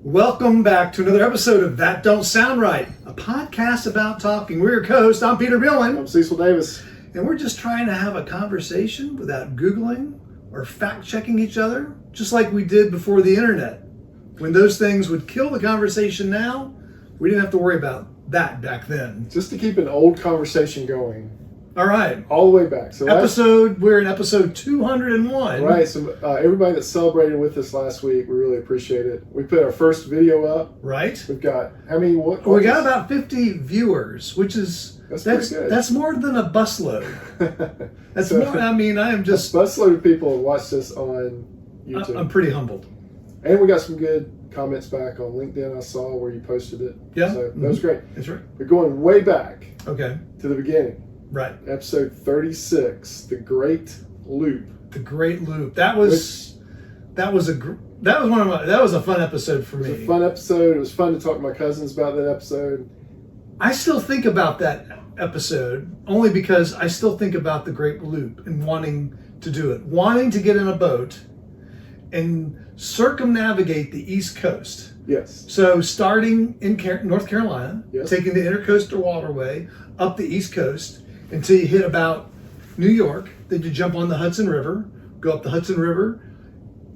Welcome back to another episode of That Don't Sound Right, a podcast about talking. We're your co-host. I'm Peter Billman. I'm Cecil Davis. And we're just trying to have a conversation without Googling or fact-checking each other, just like we did before the internet. When those things would kill the conversation now, we didn't have to worry about that back then. Just to keep an old conversation going. All right. All the way back. So we're in episode 201. Right. So everybody that celebrated with us last week, we really appreciate it. We put our first video up. Right. We've got, how many? We got about 50 viewers, which is... That's pretty good. That's more than a busload. That's so, more, I mean, I am just... A busload of people watched us on YouTube. I'm pretty humbled. And we got some good comments back on LinkedIn I saw where you posted it. Yeah. So that was great. That's right. We're going way back. Okay. To the beginning. Right. Episode 36, The Great Loop. The Great Loop. That was a fun episode for me. It was a fun episode. It was fun to talk to my cousins about that episode. I still think about that episode only because I still think about the Great Loop and wanting to do it. Wanting to get in a boat and circumnavigate the East Coast. Yes. So starting in North Carolina, yes, taking the Intercoastal Waterway up the East Coast until you hit about New York. Then you jump on the Hudson River, go up the Hudson River,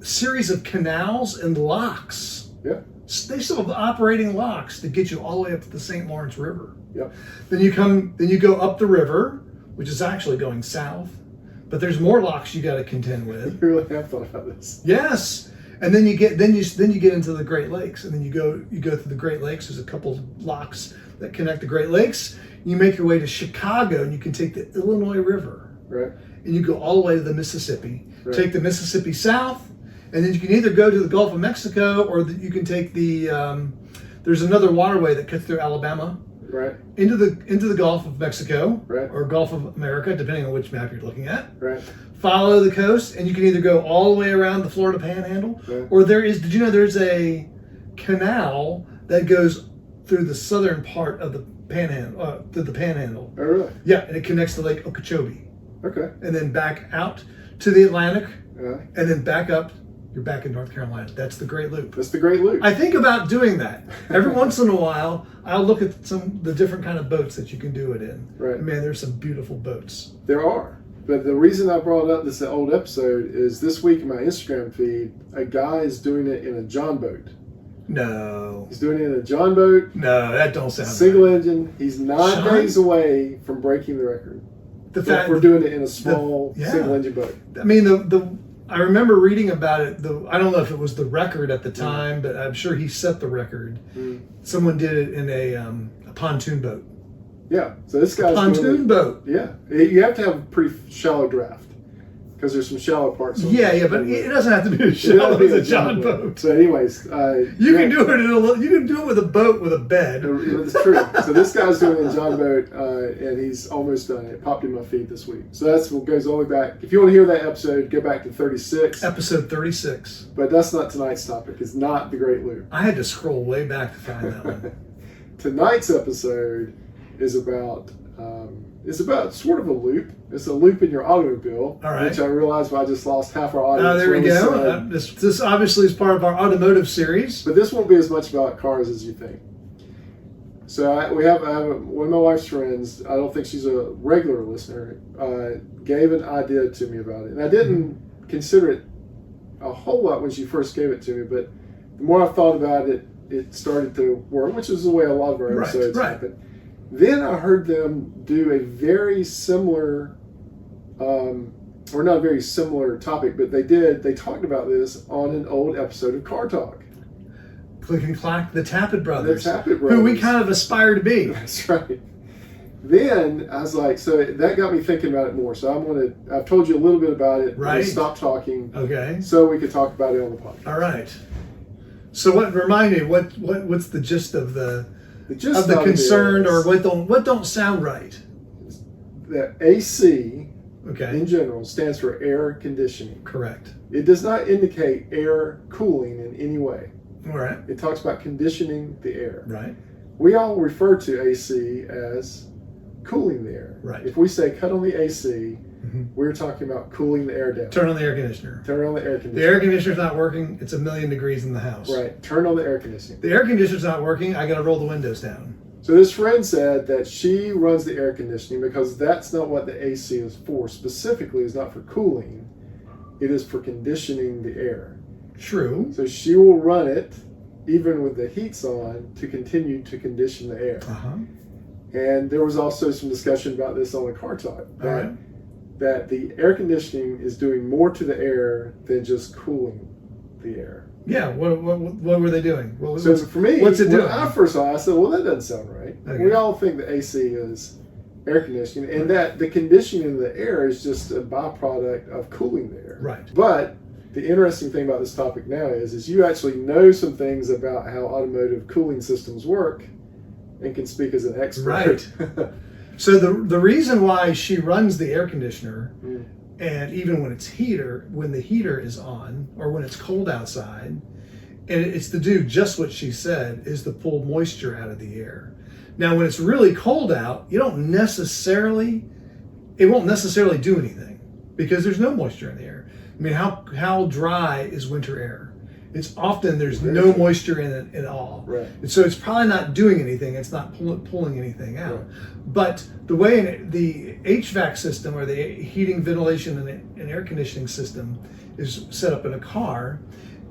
series of canals and locks. Yeah. They still have operating locks to get you all the way up to the St. Lawrence River. Yep. Then you go up the river, which is actually going south, but there's more locks you got to contend with. You really have thought about this. Yes. And then you get into the Great Lakes, and then you go through the Great Lakes. There's a couple locks that connect the Great Lakes. You make your way to Chicago, and you can take the Illinois River. Right. And you go all the way to the Mississippi. Right. Take the Mississippi south, and then you can either go to the Gulf of Mexico, or you can take the there's another waterway that cuts through Alabama. Right. Into the Gulf of Mexico. Right. Or Gulf of America, depending on which map you're looking at. Right. Follow the coast, and you can either go all the way around the Florida Panhandle, right, or did you know there's a canal that goes through the southern part of the Panhandle, through the Panhandle. Oh, really? Yeah, and it connects to Lake Okeechobee. Okay. And then back out to the Atlantic, and then back up. You're back in North Carolina. That's the Great Loop. That's the Great Loop. I think about doing that. Every once in a while, I'll look at the different kind of boats that you can do it in. Right. And man, there's some beautiful boats. There are. But the reason I brought up this old episode is this week in my Instagram feed, a guy is doing it in a John boat. No. He's doing it in a John boat. No, that don't sound single right. engine. He's 9 days away from breaking the record. The fact we're doing it in a small single engine boat. I mean, I remember reading about it. I don't know if it was the record at the time, but I'm sure he set the record. Someone did it in a pontoon boat. Yeah, so this guy's pontoon boat. Yeah, you have to have a pretty shallow draft because there's some shallow parts. Yeah, but it doesn't have to be as shallow as a John boat. So, anyways, you can do it with a boat with a bed. It's true. So this guy's doing it in John boat, and he's almost done it. It popped in my feed this week. So that's what goes all the way back. If you want to hear that episode, go back to 36. Episode 36. But that's not tonight's topic. It's not the Great Loop. I had to scroll way back to find that one. Tonight's episode is about sort of a loop. It's a loop in your automobile, all right, which I realized I just lost half our audience. Oh, there we go. This obviously is part of our automotive series. But this won't be as much about cars as you think. So I have one of my wife's friends, I don't think she's a regular listener, gave an idea to me about it. And I didn't consider it a whole lot when she first gave it to me, but the more I thought about it, it started to work, which is the way a lot of our episodes happen. Then I heard them do a very similar, or not a very similar topic, but they talked about this on an old episode of Car Talk. Click and Clack, the Tappet Brothers. The Tappet Brothers. Who we kind of aspire to be. That's right. Then I was like, so that got me thinking about it more. So I've told you a little bit about it. Right. Stop talking. Okay. So we could talk about it on the podcast. All right. So remind me, what's the gist of the concern, or what don't sound right? The AC, okay, in general, stands for air conditioning. Correct. It does not indicate air cooling in any way. All right. It talks about conditioning the air. Right. We all refer to AC as cooling the air. Right. If we say cut on the AC, We're talking about cooling the air down. Turn on the air conditioner. Turn on the air The conditioner. air conditioner's not working. It's 1,000,000 degrees in the house. Right. Turn on the air conditioning. The air conditioner's not working. I got to roll the windows down. So this friend said that she runs the air conditioning because that's not what the AC is for. Specifically, it's not for cooling. It is for conditioning the air. True. So she will run it even with the heats on to continue to condition the air. And there was also some discussion about this on the car talk. That the air conditioning is doing more to the air than just cooling the air. Yeah, what were they doing? So for me, what's it doing? when I first saw it, I said, well, that doesn't sound right. Okay. We all think the AC is air conditioning, and that the conditioning of the air is just a byproduct of cooling the air. Right. But the interesting thing about this topic now is you actually know some things about how automotive cooling systems work and can speak as an expert. Right. So the reason why she runs the air conditioner, and even when the heater is on, or when it's cold outside, and it's to do just what she said, is to pull moisture out of the air. Now, when it's really cold out, it won't necessarily do anything because there's no moisture in the air. I mean, how dry is winter air? It's often there's no moisture in it at all. Right. And so it's probably not doing anything. It's not pulling anything out. Right. But the way the HVAC system, or the heating, ventilation, and air conditioning system is set up in a car,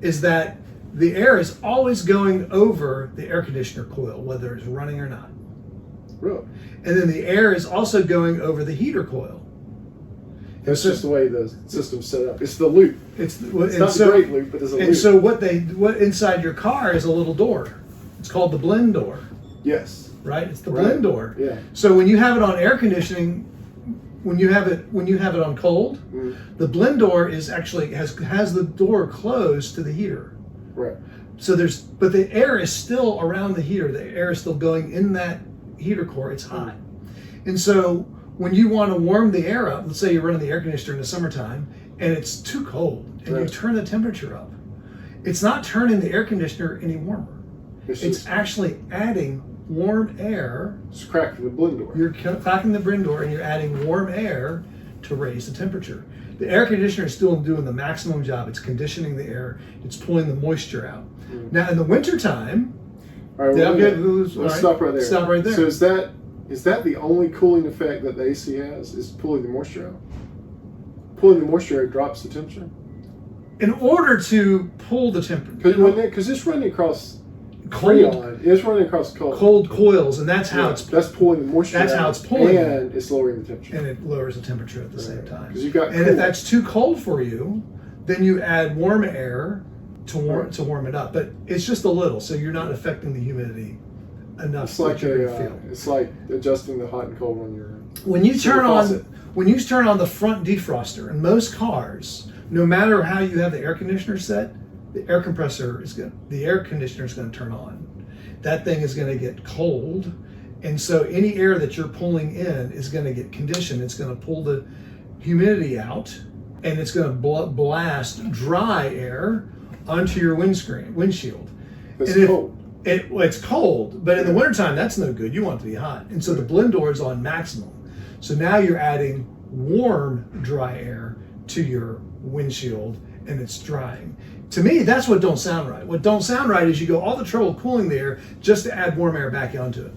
is that the air is always going over the air conditioner coil, whether it's running or not. Really? And then the air is also going over the heater coil. That's just the way the system's set up. It's the loop. It's not the great loop, but it's a loop. And so what inside your car is a little door. It's called the blend door. Yes. Right? It's the blend door. Yeah. So when you have it on air conditioning, when you have it on cold, the blend door is actually has the door closed to the heater. Right. So but the air is still around the heater. The air is still going in that heater core. It's hot. And so when you want to warm the air up, let's say you're running the air conditioner in the summertime and it's too cold and you turn the temperature up, it's not turning the air conditioner any warmer. It's actually adding warm air. It's cracking the blend door. You're cracking the blend door and you're adding warm air to raise the temperature. The air conditioner is still doing the maximum job. It's conditioning the air. It's pulling the moisture out. Now in the wintertime, all right, let's stop right there. Stop right there. So is that the only cooling effect that the AC has, is pulling the moisture out? Pulling the moisture out drops the temperature? In order to pull the temperature. Because it's running across cold. It's running across cold coils, and that's how that's pulling the moisture out. That's how it's pulling. And it's lowering the temperature. And it lowers the temperature at the same time. And if that's too cold for you, then you add warm air to warm it up. But it's just a little, so you're not affecting the humidity enough. It's like it's like adjusting the hot and cold on your. When you turn on the front defroster in most cars, no matter how you have the air conditioner set, the air conditioner is going to turn on. That thing is going to get cold, and so any air that you're pulling in is going to get conditioned. It's going to pull the humidity out, and it's going to blast dry air onto your windshield. It's cold. It's cold, but in the wintertime, that's no good. You want it to be hot. And so the blend door is on maximum. So now you're adding warm, dry air to your windshield, and it's drying. To me, that's what don't sound right. What don't sound right is you go all the trouble cooling the air just to add warm air back onto it.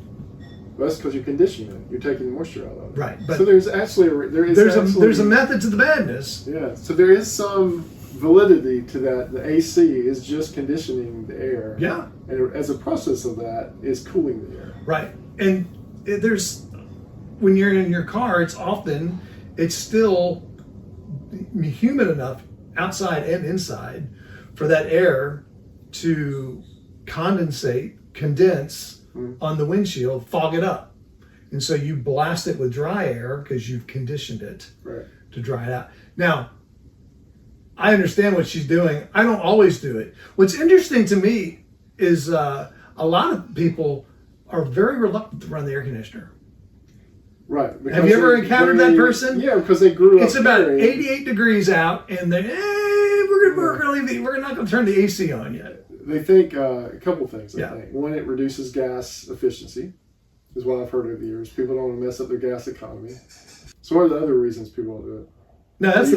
Well, that's because you're conditioning it. You're taking the moisture out of it. Right. But so there's a method to the madness. Yeah. So there is some validity to that. The AC is just conditioning the air. Yeah. And as a process of that is cooling the air. Right. And when you're in your car, it's still humid enough outside and inside for that air to condense on the windshield, fog it up. And so you blast it with dry air because you've conditioned it to dry it out. Now, I understand what she's doing. I don't always do it. What's interesting to me is a lot of people are very reluctant to run the air conditioner. Right. Have you ever encountered that person? Yeah, because they grew up. It's about 88 degrees out, and we're not going to turn the AC on yet. They think a couple things. I think one, it reduces gas efficiency, is what I've heard over the years. People don't want to mess up their gas economy. So what are the other reasons people don't do it? No, that's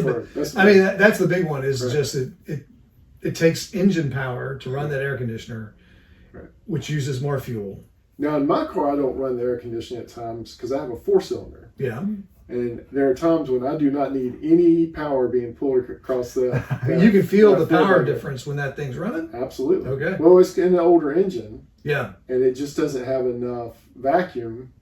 That's the big one. Is right. just it takes engine power to run that air conditioner, right. which uses more fuel. Now in my car, I don't run the air conditioning at times because I have a 4-cylinder. Yeah. And there are times when I do not need any power being pulled across the. You can feel the power difference when that thing's running. Absolutely. Okay. Well, it's in an older engine. Yeah. And it just doesn't have enough vacuum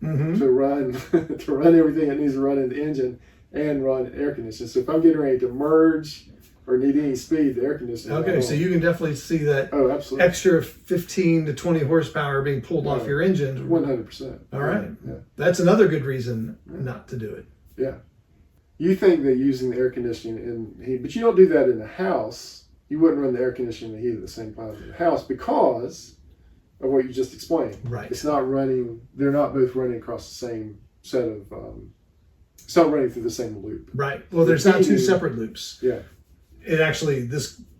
to run everything it needs to run in the engine and run air conditioning. So if I'm getting ready to merge or need any speed, the air conditioning. Okay, so you can definitely see that absolutely. Extra 15 to 20 horsepower being pulled off your engine. 100%. All right. Yeah. That's another good reason not to do it. Yeah. You think that using the air conditioning in heat, but you don't do that in the house. You wouldn't run the air conditioning and the heat at the same time in the house because of what you just explained. Right. It's not running, they're not both running across the same set of, it's not running through the same loop. Right. Well, there's not two separate loops. Yeah. It actually,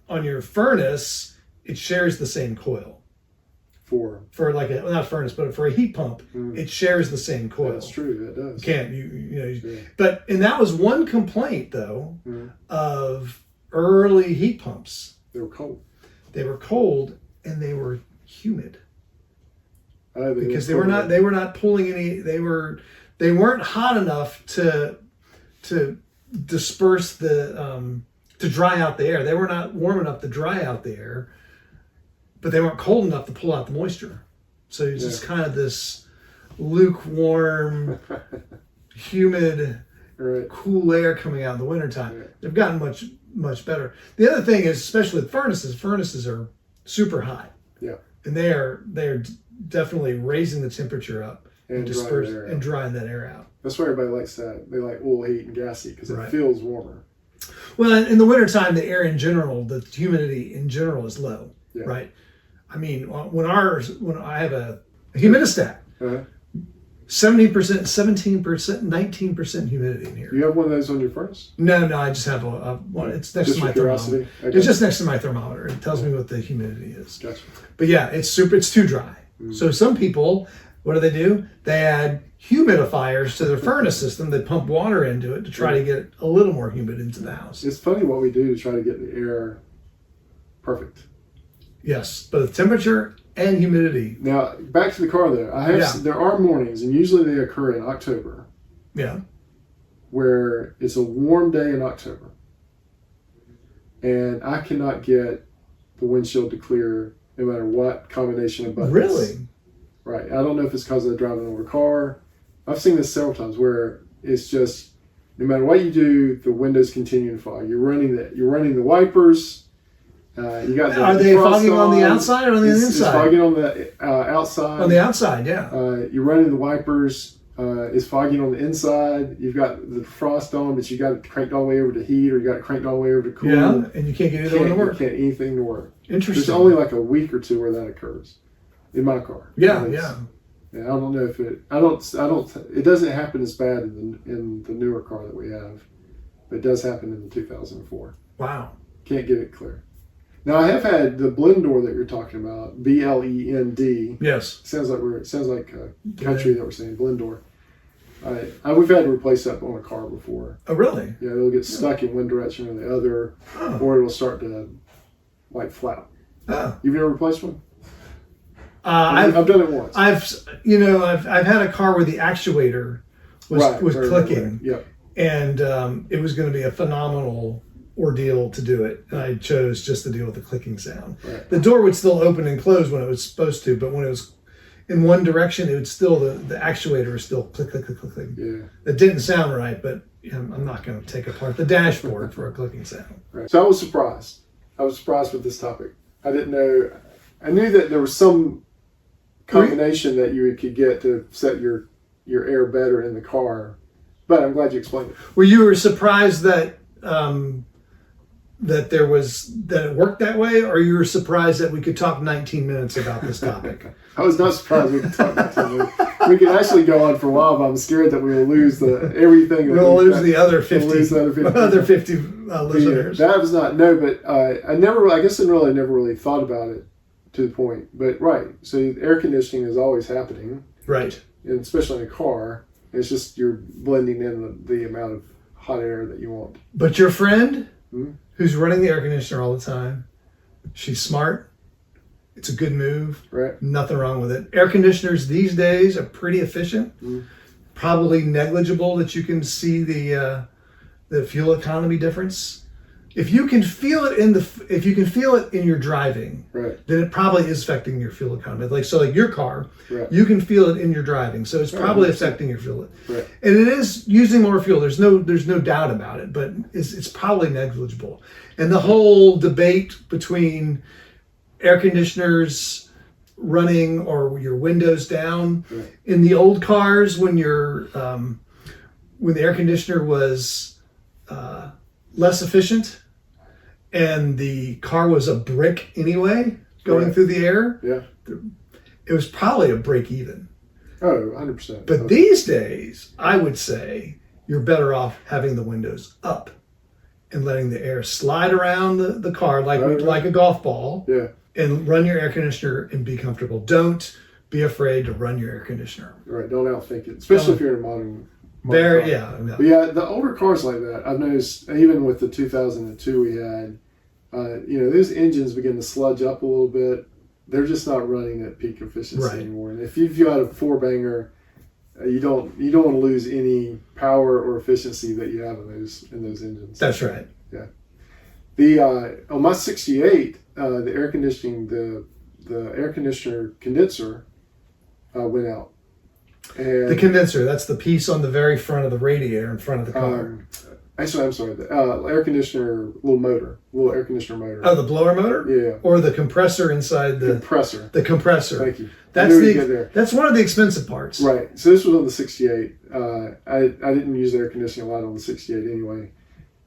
on your furnace, it shares the same coil. For like not furnace, but for a heat pump, it shares the same coil. That's true, it does. But that was one complaint though of early heat pumps. They were cold. They were cold and they were humid. Because they were not pulling any. They weren't hot enough to disperse the to dry out the air. They were not warm enough to dry out the air, but they weren't cold enough to pull out the moisture. So it's just kind of this lukewarm, humid, cool air coming out in the wintertime. Right. They've gotten much better. The other thing is, especially with furnaces are super hot. Yeah. And they're definitely raising the temperature up and drying that air out. That's why everybody likes that. They like oil heat and gas heat because it feels warmer. Well, in the wintertime, the air in general, the humidity in general is low, right? I mean, when I have a humidistat, 17%, 19% humidity in here. You have one of those on your furnace? No, I just have one. It's next to my thermometer. Okay. It's just next to my thermometer. It tells me what the humidity is. Gotcha. But yeah, it's too dry. So some people, what do? They add humidifiers to their furnace system. They pump water into it to try to get a little more humid into the house. It's funny what we do to try to get the air perfect. Yes, both temperature and humidity. Now, back to the car though. There are mornings, and usually they occur in October. Yeah. Where it's a warm day in October. And I cannot get the windshield to clear no matter what combination of buttons. Really? Right. I don't know if it's because I'm driving over a car. I've seen this several times where it's just no matter what you do, the windows continue to fog. You're running the wipers. You got the Are they fogging on the outside or on the inside? It's fogging on the outside. On the outside, yeah. You're running the wipers. It's fogging on the inside. You've got the frost on, but you got it cranked all the way over to heat, or you got it cranked all the way over to cool. Yeah, and you can't get either one to work. You can't anything to work. Interesting. There's only like a week or two where that occurs in my car. Yeah. I don't know if it doesn't happen as bad in the newer car that we have, but it does happen in the 2004. Wow. Can't get it clear. Now I have had the blend door that you're talking about, BLEND. Yes. Sounds like a country that we're saying blend door. We've had to replace that on a car before. Oh really? Yeah, it'll get stuck in one direction or the other, or it'll start to like flap. Oh. You've never replaced one? I've done it once. I've had a car where the actuator was clicking. Right. Yep. And it was going to be a phenomenal ordeal to do it, and I chose just to deal with the clicking sound. Right. The door would still open and close when it was supposed to, but when it was in one direction, it would still the actuator was still click click click click click. Yeah. It didn't sound right, but I'm not going to take apart the dashboard for a clicking sound. Right. So I was surprised. with this topic. I didn't know. I knew that there was some combination that you could get to set your air better in the car, but I'm glad you explained it. Were you surprised that that it worked that way, or you were surprised that we could talk 19 minutes about this topic? I was not surprised we could talk 19 minutes. We could actually go on for a while, but I'm scared that we will lose everything. We'll lose the other 50 listeners. That was not, no, but I never really thought about it to the point. But right, so air conditioning is always happening. Right. And especially in a car. It's just you're blending in the amount of hot air that you want. But your friend Mhm. who's running the air conditioner all the time, she's smart. It's a good move. Right. Nothing wrong with it. Air conditioners these days are pretty efficient. Mhm. Probably negligible that you can see the fuel economy difference. If you can feel it in your driving, Right. then it probably is affecting your fuel economy. Like your car, Right. you can feel it in your driving, so it's probably affecting your fuel. Right. And it is using more fuel. There's no doubt about it, but it's probably negligible. And the whole debate between air conditioners running or your windows down Right. in the old cars when the air conditioner was less efficient and the car was a brick anyway going Right. through the air, Yeah. it was probably a break even. Oh, 100%. But these days, I would say you're better off having the windows up and letting the air slide around the car like a golf ball, Yeah. and run your air conditioner and be comfortable. Don't be afraid to run your air conditioner. Right. Don't outthink it, especially if you're in a modern car. Yeah. But yeah, the older cars like that, I've noticed, even with the 2002 we had, those engines begin to sludge up a little bit. They're just not running at peak efficiency anymore. And if you've got a four banger, you don't want to lose any power or efficiency that you have in those engines. That's right. Yeah. The on my 68, the air conditioner condenser went out. And The condenser, that's the piece on the very front of the radiator in front of the car. Actually, I'm sorry. The air conditioner, little air conditioner motor. Oh, the blower motor? Yeah. Or the compressor inside the Compressor. The compressor. Thank you. That's one of the expensive parts. Right. So this was on the 68. I didn't use air conditioning a lot on the 68 anyway.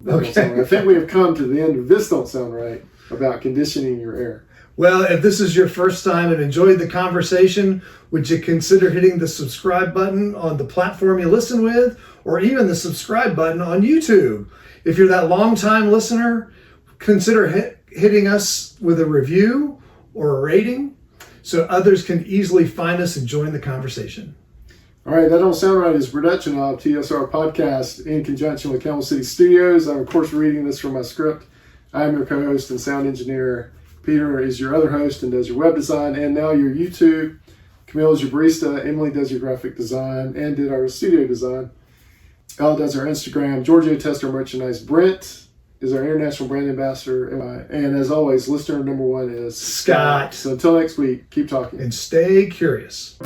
Okay. I think we have come to the end of This Don't Sound Right about conditioning your air. Well, if this is your first time and enjoyed the conversation, would you consider hitting the subscribe button on the platform you listen with, or even the subscribe button on YouTube? If you're that long-time listener, consider hitting us with a review or a rating so others can easily find us and join the conversation. All right, That Don't Sound Right is a production of TSR Podcast in conjunction with Camel City Studios. I'm, of course, reading this from my script. I'm your co-host and sound engineer. Peter is your other host and does your web design and now your YouTube. Camille is your barista. Emily does your graphic design and did our studio design. Elle does our Instagram. Giorgio tests our merchandise. Brent is our international brand ambassador. And as always, listener number one is Scott. So until next week, keep talking. And stay curious.